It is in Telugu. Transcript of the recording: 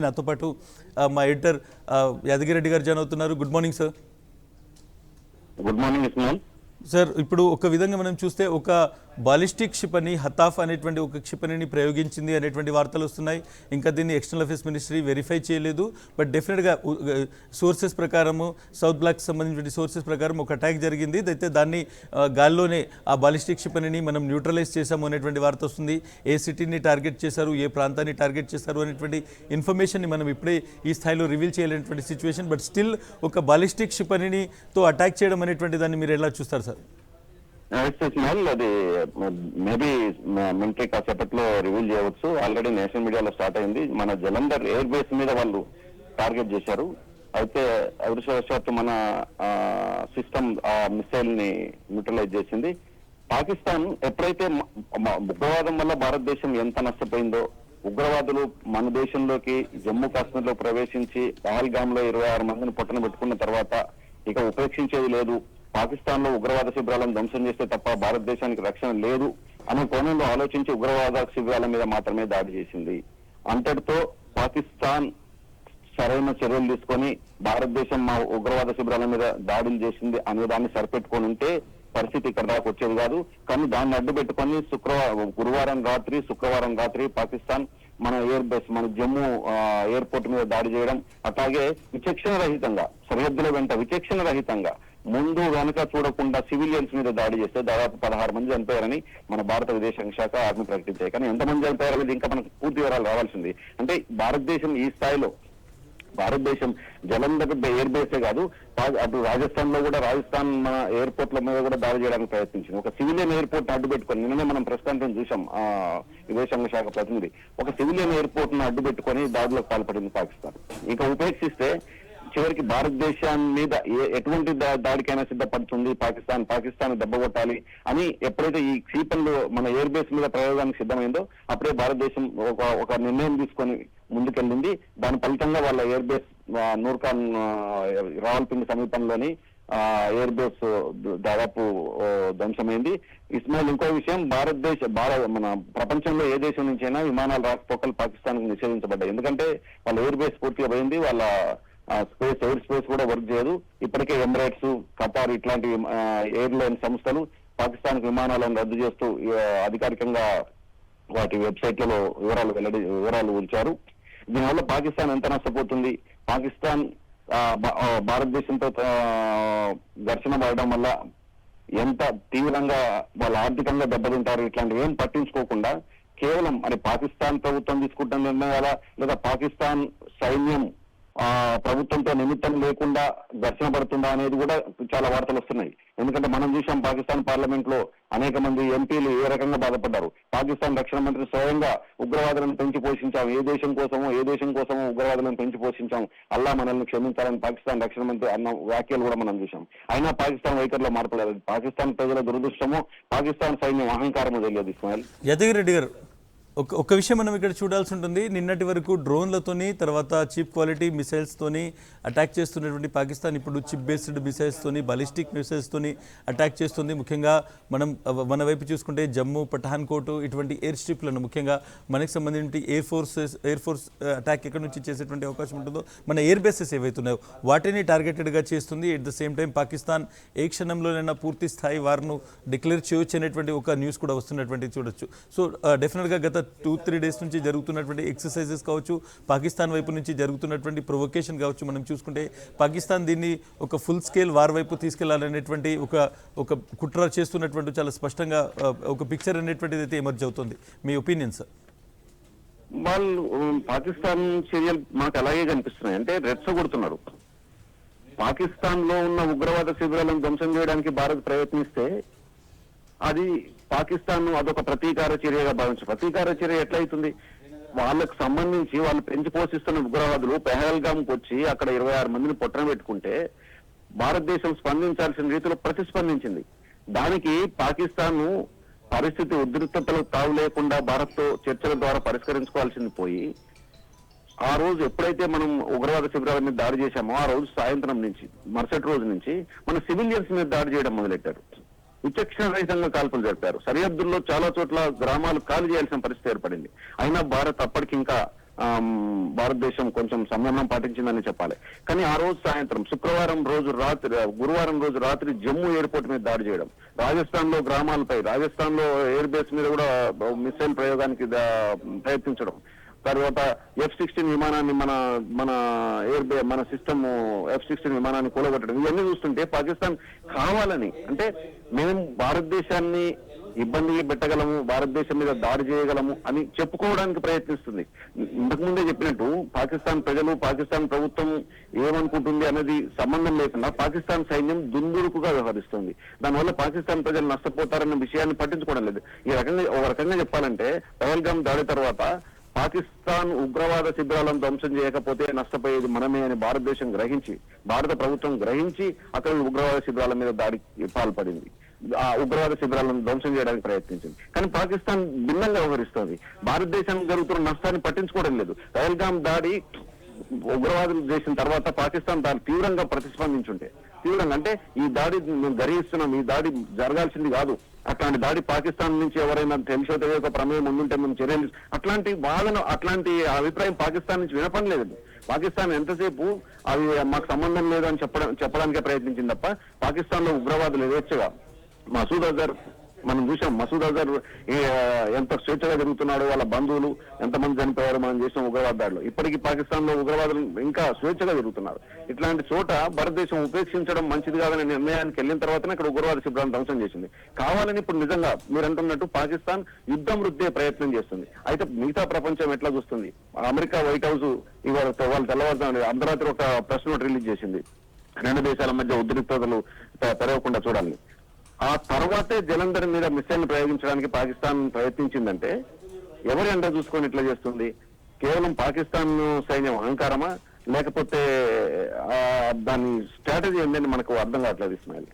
నాతో పాటు మా ఎడిటర్ యాదగిరెడ్డి గారు జాయిన్ అవుతున్నారు. Good morning sir. Good morning Ismail sir, ఇప్పుడు ఒక విధంగా మనం చూస్తే ఒక బాలిస్టిక్ క్షిపణి హతాఫ్ అనేటువంటి ఒక క్షిపణిని ప్రయోగించింది అనేటువంటి వార్తలు వస్తున్నాయి. ఇంకా దీన్ని ఎక్స్టర్నల్ అఫేర్స్ మినిస్ట్రీ వెరిఫై చేయలేదు. బట్ డెఫినెట్గా సోర్సెస్ ప్రకారము, సౌత్ బ్లాక్ సంబంధించిన సోర్సెస్ ప్రకారం ఒక అటాక్ జరిగింది. అయితే దాన్ని గాల్లోనే ఆ బాలిస్టిక్ క్షిపణిని మనం న్యూట్రలైజ్ చేశాము అనేటువంటి వార్త వస్తుంది. ఏ సిటీని టార్గెట్ చేశారు, ఏ ప్రాంతాన్ని టార్గెట్ చేశారు అనేటువంటి ఇన్ఫర్మేషన్ని మనం ఇప్పుడే ఈ స్థాయిలో రివీల్ చేయలేనటువంటి సిచ్యువేషన్. బట్ స్టిల్ ఒక బాలిస్టిక్ క్షిపణితో అటాక్ చేయడం అనేటువంటి దాన్ని మీరు ఎలా చూస్తారు సార్? అది మేబీ మిలిటరీ కాసేపట్లో రివీల్ చేయవచ్చు. ఆల్రెడీ నేషనల్ మీడియాలో స్టార్ట్ అయింది. మన జలంధర్ ఎయిర్ బేస్ మీద వాళ్ళు టార్గెట్ చేశారు. అయితే అదృష్టవశాత్తు మన సిస్టమ్ ఆ మిసైల్ ని న్యూట్రలైజ్ చేసింది. పాకిస్తాన్ ఎప్పుడైతే ఉగ్రవాదం వల్ల భారతదేశం ఎంత నష్టపోయిందో, ఉగ్రవాదులు మన దేశంలోకి జమ్మూ కాశ్మీర్ లో ప్రవేశించి పహల్గామ్ లో 26 మందిని పొట్టన పెట్టుకున్న తర్వాత ఇక ఉపేక్షించేది లేదు, పాకిస్తాన్ లో ఉగ్రవాద శిబిరాలను ధ్వంసం చేస్తే తప్ప భారతదేశానికి రక్షణ లేదు అనే కోణంలో ఆలోచించి ఉగ్రవాద శిబిరాల మీద మాత్రమే దాడి చేసింది. అంతటితో పాకిస్తాన్ సరైన చర్యలు తీసుకొని భారతదేశం మా ఉగ్రవాద శిబిరాల మీద దాడులు చేసింది అనే దాన్ని సరిపెట్టుకొని ఉంటే పరిస్థితి ఇక్కడ దాకా వచ్చేది కాదు. కానీ దాన్ని అడ్డు పెట్టుకొని గురువారం రాత్రి, శుక్రవారం రాత్రి పాకిస్తాన్ మన ఎయిర్ బేస్, మన జమ్మూ ఎయిర్పోర్ట్ మీద దాడి చేయడం, అట్లాగే విచక్షణ రహితంగా సరిహద్దుల వెంట విచక్షణ రహితంగా ముందు వెనక చూడకుండా సివిలియన్స్ మీద దాడి చేస్తే దాదాపు 16 మంది చనిపోయారని మన భారత విదేశాంగ శాఖ ఆర్మీ ప్రకటించాయి. కానీ ఎంతమంది చనిపోయారనేది ఇంకా మనకు పూర్తి వివరాలు రావాల్సింది. అంటే భారతదేశం ఈ స్థాయిలో, భారతదేశం జలంధర్ ఎయిర్ బేసే కాదు, అటు రాజస్థాన్ లో కూడా, రాజస్థాన్ మన ఎయిర్పోర్ట్ల మీద కూడా దాడి చేయడానికి ప్రయత్నించింది. ఒక సివిలియన్ ఎయిర్పోర్ట్ అడ్డు పెట్టుకొని, నిన్ననే మనం ప్రెస్ కాన్ఫరెన్స్ చూసాం విదేశాంగ శాఖ ప్రతినిధి, ఒక సివిలియన్ ఎయిర్పోర్ట్ ను అడ్డు పెట్టుకొని దాడులకు పాల్పడింది పాకిస్తాన్. ఇక ఉపేక్షిస్తే చివరికి భారతదేశం మీద ఎటువంటి దాడికైనా సిద్ధపడుతుంది పాకిస్తాన్ దెబ్బగొట్టాలి అని ఎప్పుడైతే ఈ క్షిపణులు మన ఎయిర్ బేస్ మీద ప్రయోగానికి సిద్ధమైందో అప్పుడే భారతదేశం ఒక నిర్ణయం తీసుకొని ముందుకెళ్ళింది. దాని ఫలితంగా వాళ్ళ ఎయిర్ బేస్ నూర్ఖాన్ రావల్పిండి సమీపంలోని ఎయిర్ బేస్ దాదాపు ధ్వంసమైంది. ఇస్మాయిల్, ఇంకో విషయం, మన ప్రపంచంలో ఏ దేశం నుంచైనా విమానాలు రాకపోకలు పాకిస్తాన్ కు నిషేధించబడ్డాయి. ఎందుకంటే వాళ్ళ ఎయిర్ బేస్ పూర్తిగా పోయింది, వాళ్ళ ఎయిర్ స్పేస్ కూడా వర్క్ చేయదు. ఇప్పటికే ఎమిరేట్స్, ఖతార్ ఇట్లాంటి ఎయిర్లైన్ సంస్థలు పాకిస్తాన్ విమానాలను రద్దు చేస్తూ అధికారికంగా వాటి వెబ్సైట్లలో వివరాలు ఉంచారు. దీనివల్ల పాకిస్తాన్ ఎంత నష్టపోతుంది, పాకిస్తాన్ భారతదేశంతో ఘర్షణ పడడం వల్ల ఎంత తీవ్రంగా వాళ్ళు ఆర్థికంగా దెబ్బతింటారు, ఇట్లాంటివి ఏం పట్టించుకోకుండా కేవలం పాకిస్తాన్ ప్రభుత్వం తీసుకుంటున్న నిర్ణయాల లేదా పాకిస్తాన్ సైన్యం ప్రభుత్వంతో నిమిత్తం లేకుండా ఘర్షణ పడుతుందా అనేది కూడా చాలా వార్తలు వస్తున్నాయి. ఎందుకంటే మనం చూసాం పాకిస్తాన్ పార్లమెంట్ లో అనేక మంది ఎంపీలు ఏ రకంగా బాధపడ్డారు. పాకిస్తాన్ రక్షణ మంత్రి స్వయంగా ఉగ్రవాదులను పెంచి పోషించాం, ఏ దేశం కోసమో ఉగ్రవాదులను పెంచి పోషించాం, అల్లా మనల్ని క్షమించాలని పాకిస్తాన్ రక్షణ మంత్రి అన్న వ్యాఖ్యలు కూడా మనం చూసాం. అయినా పాకిస్తాన్ వైఖరిలో మార్పు లేదు. పాకిస్తాన్ ప్రజల దురదృష్టమో పాకిస్తాన్ సైన్యం అహంకారమో తెలియదు. ఇస్మాయిల్, యాదగిరెడ్డి గారు, ఒక విషయం మనం ఇక్కడ చూడాల్సి ఉంటుంది. నిన్నటి వరకు డ్రోన్లతోని, తర్వాత చీప్ క్వాలిటీ మిసైల్స్తోని అటాక్ చేస్తున్నటువంటి పాకిస్తాన్ ఇప్పుడు చిప్ బేస్డ్ మిసైల్స్తోని, బాలిస్టిక్ మిసైల్స్తోని అటాక్ చేస్తుంది. ముఖ్యంగా మన వైపు చూసుకుంటే జమ్మూ, పఠాన్కోట్ ఇటువంటి ఎయిర్ స్ట్రిప్లను, ముఖ్యంగా మనకు సంబంధించిన ఎయిర్ ఫోర్స్ అటాక్ ఎక్కడి నుంచి చేసేటువంటి అవకాశం ఉంటుందో మన ఎయిర్ బేసెస్ ఏవైతున్నాయో వాటిని టార్గెటెడ్గా చేస్తుంది. At the same time Pakistan ఏ క్షణంలోనైనా పూర్తి స్థాయి వార్ను డిక్లేర్ చేయొచ్చు అనేటువంటి ఒక న్యూస్ కూడా వస్తున్నటువంటి చూడొచ్చు. సో డెఫినెట్గా గత 2-3 డేస్ నుంచి జరుగుతున్నటువంటి ఎక్సర్సైజెస్ కావచ్చు, పాకిస్తాన్ వైపు నుంచి జరుగుతున్నటువంటి ప్రొవొకేషన్ కావచ్చు, మనం చూసుకుంటే పాకిస్తాన్ దీన్ని ఒక ఫుల్ స్కేల్ వార్ వైపు తీసుకెళ్లాలనేటువంటి ఒక కుట్ర చేస్తున్నటువంటి చాలా స్పష్టంగా ఒక పిక్చర్ అనేటువంటిది అయితే ఎమర్జ్ అవుతుంది. మీ ఒపీనియన్ సార్? వాళ్ళు పాకిస్తాన్ చర్యలు మాకు అలాగే కనిపిస్తున్నాయి. అంటే రెచ్చగొడుతున్నారు. పాకిస్తాన్ లో ఉన్న ఉగ్రవాద శిబిరాలను ధ్వంసం చేయడానికి భారత్ ప్రయత్నిస్తే అది పాకిస్తాన్ అదొక ప్రతీకార చర్యగా భావించారు. ప్రతీకార చర్య ఎట్లయితుంది? వాళ్ళకు సంబంధించి వాళ్ళు పెంచి పోషిస్తున్న ఉగ్రవాదులు పెహల్గామ్కి వచ్చి అక్కడ 26 మందిని పొట్టన పెట్టుకుంటే భారతదేశం స్పందించాల్సిన రీతిలో ప్రతిస్పందించింది. దానికి పాకిస్తాన్ పరిస్థితి ఉద్రిక్తతలకు తావు లేకుండా భారత్ తో చర్చల ద్వారా పరిష్కరించుకోవాల్సింది పోయి, ఆ రోజు ఎప్పుడైతే మనం ఉగ్రవాద శిబిరాల మీద దాడి చేశామో ఆ రోజు సాయంత్రం నుంచి మరుసటి రోజు నుంచి మన సివిలియన్స్ మీద దాడి చేయడం మొదలెట్టారు. విచక్షణ రహితంగా కాల్పులు జరిపారు. సరిహద్దుల్లో చాలా చోట్ల గ్రామాలు ఖాళీ చేయాల్సిన పరిస్థితి ఏర్పడింది. అయినా భారత్ అప్పటికి ఇంకా భారతదేశం కొంచెం సంయమనం పాటించిందని చెప్పాలి. కానీ ఆ రోజు సాయంత్రం గురువారం రోజు రాత్రి జమ్మూ ఎయిర్పోర్ట్ మీద దాడి చేయడం, రాజస్థాన్ లో గ్రామాలపై, రాజస్థాన్ లో ఎయిర్ బేస్ మీద కూడా మిసైల్ ప్రయోగానికి ప్రయత్నించడం, తర్వాత F-16 విమానాన్ని మన సిస్టమ్ F-16 విమానాన్ని కూలగొట్టడం, ఇవన్నీ చూస్తుంటే పాకిస్తాన్ కావాలని, అంటే మేము భారతదేశాన్ని ఇబ్బంది పెట్టగలము, భారతదేశం మీద దాడి చేయగలము అని చెప్పుకోవడానికి ప్రయత్నిస్తుంది. ఇంతకుముందే చెప్పినట్టు పాకిస్తాన్ ప్రజలు, పాకిస్తాన్ ప్రభుత్వం ఏమనుకుంటుంది అనేది సంబంధం లేకుండా పాకిస్తాన్ సైన్యం దుందుడుకుగా వ్యవహరిస్తుంది. దానివల్ల పాకిస్తాన్ ప్రజలు నష్టపోతారన్న విషయాన్ని పట్టించుకోవడం లేదు. ఒక రకంగా చెప్పాలంటే పహల్గామ్ దాడి తర్వాత పాకిస్తాన్ ఉగ్రవాద శిబిరాలను ధ్వంసం చేయకపోతే నష్టపోయేది మనమే అని భారత ప్రభుత్వం గ్రహించి అక్కడ ఉగ్రవాద శిబిరాల మీద దాడికి పాల్పడింది, ఆ ఉగ్రవాద శిబిరాలను ధ్వంసం చేయడానికి ప్రయత్నించింది. కానీ పాకిస్తాన్ భిన్నంగా వ్యవహరిస్తోంది. భారతదేశానికి జరుగుతున్న నష్టాన్ని పట్టించుకోవడం లేదు. పహల్గామ్ దాడి ఉగ్రవాదులు చేసిన తర్వాత పాకిస్తాన్ దాన్ని తీవ్రంగా ప్రతిస్పందించుంటే, తీవ్రంగా అంటే ఈ దాడి మేము గర్హిస్తున్నాం, ఈ దాడి జరగాల్సింది కాదు, అట్లాంటి దాడి పాకిస్తాన్ నుంచి ఎవరైనా తెలిసో తెలియక ప్రమేయం ఉండుంటే మేము చర్యలు, అట్లాంటి అభిప్రాయం పాకిస్తాన్ నుంచి వినపడలేదు. పాకిస్తాన్ ఎంతసేపు అవి మాకు సంబంధం లేదు అని చెప్పడానికే ప్రయత్నించింది తప్ప పాకిస్తాన్ లో ఉగ్రవాదులు యథేచ్ఛగా, మసూద్ అజర్ మనం చూసాం, మసూద్ అజర్ ఎంత స్వేచ్ఛగా జరుగుతున్నాడో, వాళ్ళ బంధువులు ఎంతమంది చనిపోయారో మనం చేసిన ఉగ్రవాద దాడిలో. ఇప్పటికీ పాకిస్తాన్ లో ఉగ్రవాదులు ఇంకా స్వేచ్ఛగా జరుగుతున్నారు. ఇట్లాంటి చోట భారతదేశం ఉపేక్షించడం మంచిది కాదనే నిర్ణయానికి వెళ్ళిన తర్వాతనే ఇక్కడ ఉగ్రవాద శిబిరాలను ధ్వంసం చేసింది. కావాలని ఇప్పుడు నిజంగా మీరు అంటున్నట్టు పాకిస్తాన్ యుద్ధం వృద్ధే ప్రయత్నం చేస్తుంది. అయితే మిగతా ప్రపంచం ఎట్లా చూస్తుంది? అమెరికా వైట్ హౌస్ ఇవాళ తెల్లవారుజామున అర్ధరాత్రి ఒక ప్రెస్ నోట్ రిలీజ్ చేసింది, రెండు దేశాల మధ్య ఉద్రిక్తతలు పెరగకుండా చూడాలని. ఆ తర్వాతే జలంధర్ మీద మిసైల్ ప్రయోగించడానికి పాకిస్తాన్ ప్రయత్నించిందంటే ఎవరి అండ చూసుకొని ఇట్లా చేస్తుంది? కేవలం పాకిస్తాన్ సైన్యం అహంకారమా, లేకపోతే దాని స్ట్రాటజీ ఏంటని మనకు అర్థం కావట్లేదు ఇస్మాయిల్.